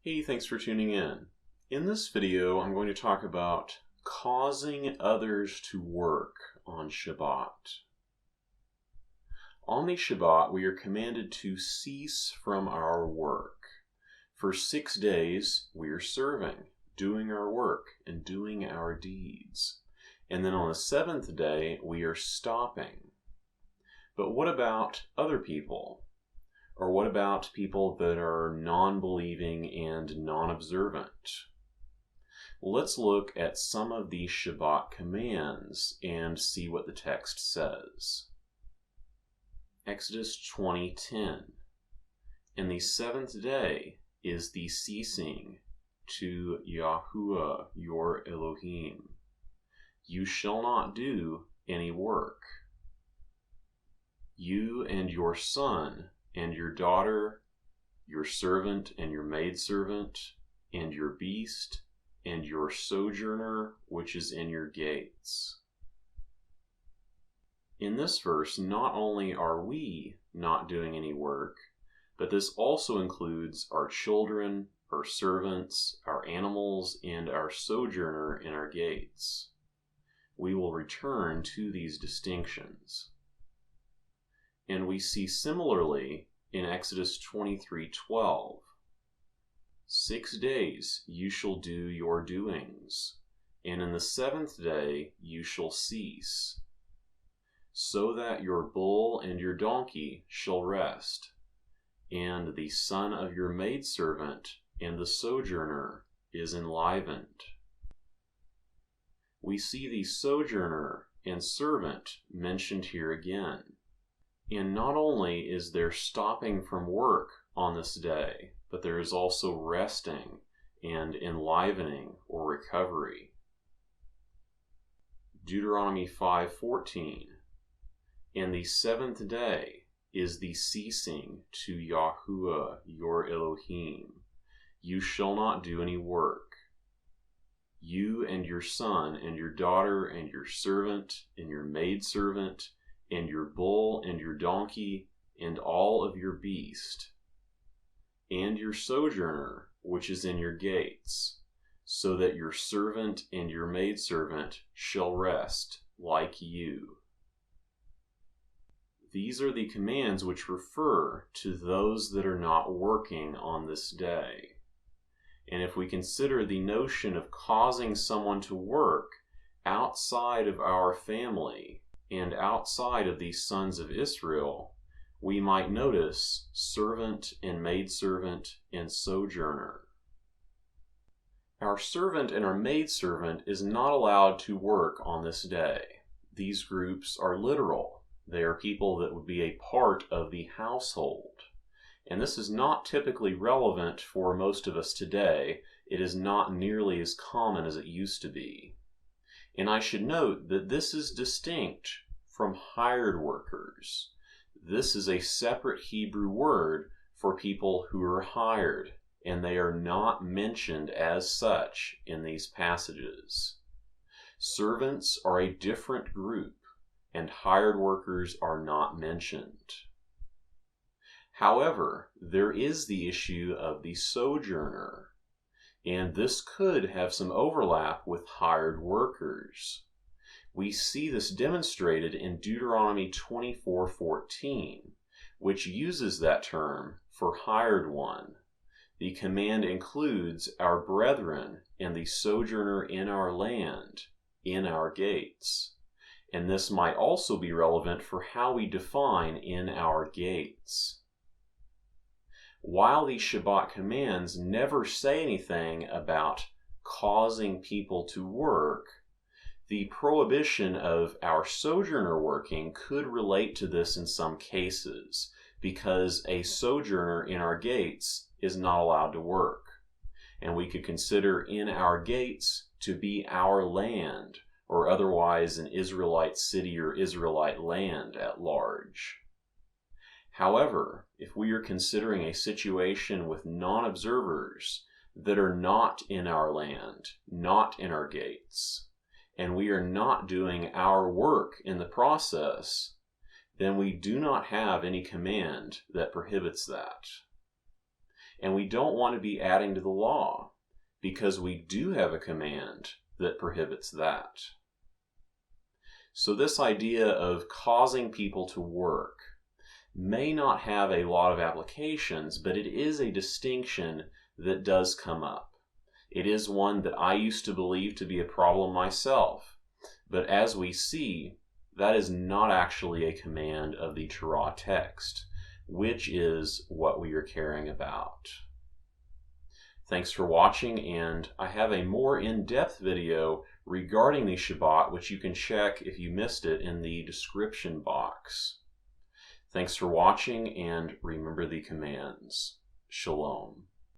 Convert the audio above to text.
Hey, thanks for tuning in. In this video, I'm going to talk about causing others to work on Shabbat. On the Shabbat, we are commanded to cease from our work. For 6 days, we are serving, doing our work, and doing our deeds. And then on the 7th day, we are stopping. But what about other people? Or what about people that are non-believing and non-observant? Let's look at some of the Shabbat commands and see what the text says. Exodus 20:10. And the 7th day is the ceasing to Yahuwah your Elohim. You shall not do any work. You and your son and your daughter, your servant and your maidservant, and your beast, and your sojourner which is in your gates. In this verse, not only are we not doing any work, but this also includes our children, our servants, our animals, and our sojourner in our gates. We will return to these distinctions. And we see similarly in Exodus 23:12. 6 days you shall do your doings, and in the 7th day you shall cease, so that your bull and your donkey shall rest, and the son of your maidservant and the sojourner is enlivened. We see the sojourner and servant mentioned here again. And not only is there stopping from work on this day, but there is also resting and enlivening or recovery. Deuteronomy 5:14. And the 7th day is the ceasing to Yahuwah your Elohim. You shall not do any work. You and your son and your daughter and your servant and your maidservant and your bull and your donkey, and all of your beast, and your sojourner which is in your gates, so that your servant and your maidservant shall rest like you. These are the commands which refer to those that are not working on this day. And if we consider the notion of causing someone to work outside of our family, and outside of these sons of Israel, we might notice servant and maidservant and sojourner. Our servant and our maidservant is not allowed to work on this day. These groups are literal. They are people that would be a part of the household. And this is not typically relevant for most of us today. It is not nearly as common as it used to be. And I should note that this is distinct from hired workers. This is a separate Hebrew word for people who are hired, and they are not mentioned as such in these passages. Servants are a different group, and hired workers are not mentioned. However, there is the issue of the sojourner. And this could have some overlap with hired workers. We see this demonstrated in Deuteronomy 24:14, which uses that term for hired one. The command includes our brethren and the sojourner in our land, in our gates. And this might also be relevant for how we define in our gates. While these Shabbat commands never say anything about causing people to work, the prohibition of our sojourner working could relate to this in some cases, because a sojourner in our gates is not allowed to work. And we could consider in our gates to be our land, or otherwise an Israelite city or Israelite land at large. However, if we are considering a situation with non-observers that are not in our land, not in our gates, and we are not doing our work in the process, then we do not have any command that prohibits that. And we don't want to be adding to the law, because we do have a command that prohibits that. So this idea of causing people to work may not have a lot of applications, but it is a distinction that does come up. It is one that I used to believe to be a problem myself, but as we see, that is not actually a command of the Torah text, which is what we are caring about. Thanks for watching, and I have a more in-depth video regarding the Shabbat, which you can check if you missed it in the description box. Thanks for watching, and remember the commands. Shalom.